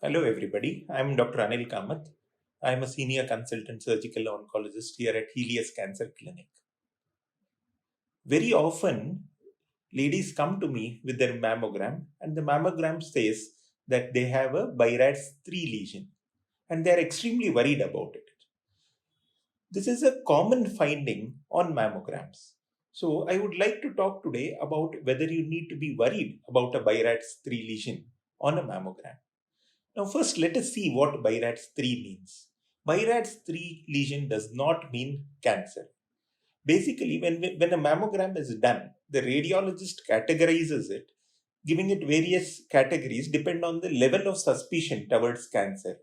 Hello, everybody. I'm Dr. Anil Kamath. I'm a senior consultant surgical oncologist here at Helios Cancer Clinic. Very often, ladies come to me with their mammogram, and the mammogram says that they have a BIRATS 3 lesion, and they're extremely worried about it. This is a common finding on mammograms. So, I would like to talk today about whether you need to be worried about a BIRATS 3 lesion on a mammogram. Now, first, let us see what BIRATS 3 means. BIRATS 3 lesion does not mean cancer. Basically, when a mammogram is done, the radiologist categorizes it, giving it various categories depend on the level of suspicion towards cancer.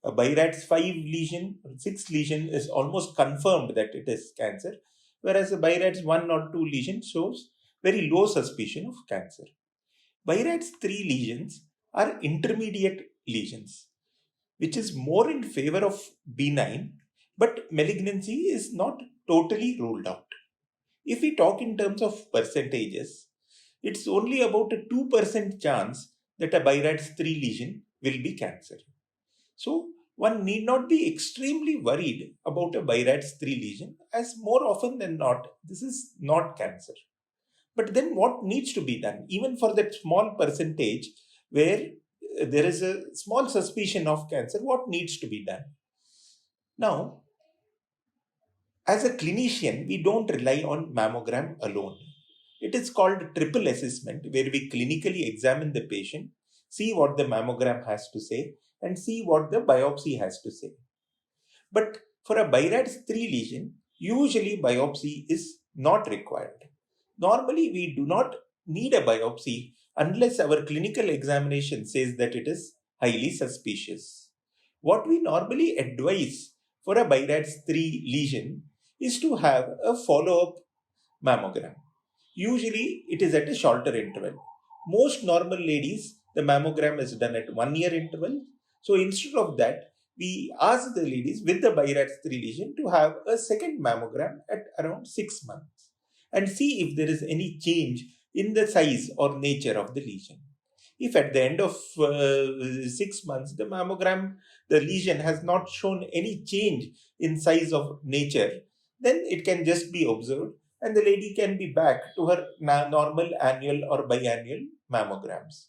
A BIRATS 5 lesion, 6 lesion is almost confirmed that it is cancer, whereas a BIRATS 1 or 2 lesion shows very low suspicion of cancer. BIRATS 3 lesions are intermediate lesions, which is more in favor of benign, but malignancy is not totally ruled out. If we talk in terms of percentages, it's only about a 2% chance that a BIRATS 3 lesion will be cancer. So, one need not be extremely worried about a BIRATS 3 lesion, as more often than not, this is not cancer. But then what needs to be done, even for that small percentage where there is a small suspicion of cancer, what needs to be done? Now, as a clinician, we don't rely on mammogram alone. It is called triple assessment, where we clinically examine the patient, see what the mammogram has to say, and see what the biopsy has to say. But for a BIRATS 3 lesion, usually biopsy is not required. Normally, we do not need a biopsy unless our clinical examination says that it is highly suspicious. What we normally advise for a BIRATS 3 lesion is to have a follow-up mammogram. Usually, it is at a shorter interval. Most normal ladies, the mammogram is done at 1 year interval. So instead of that, we ask the ladies with the BIRATS 3 lesion to have a second mammogram at around 6 months and see if there is any change in the size or nature of the lesion. If at the end of 6 months the lesion has not shown any change in size of nature, then it can just be observed and the lady can be back to her normal annual or biannual mammograms.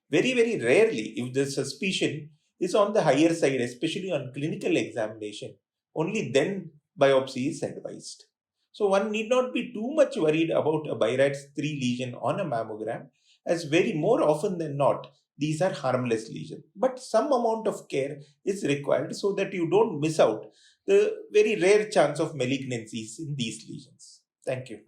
Very, very rarely, if the suspicion is on the higher side, especially on clinical examination, only then biopsy is advised. So one need not be too much worried about a BIRATS 3 lesion on a mammogram, as very more often than not, these are harmless lesions. But some amount of care is required so that you don't miss out the very rare chance of malignancies in these lesions. Thank you.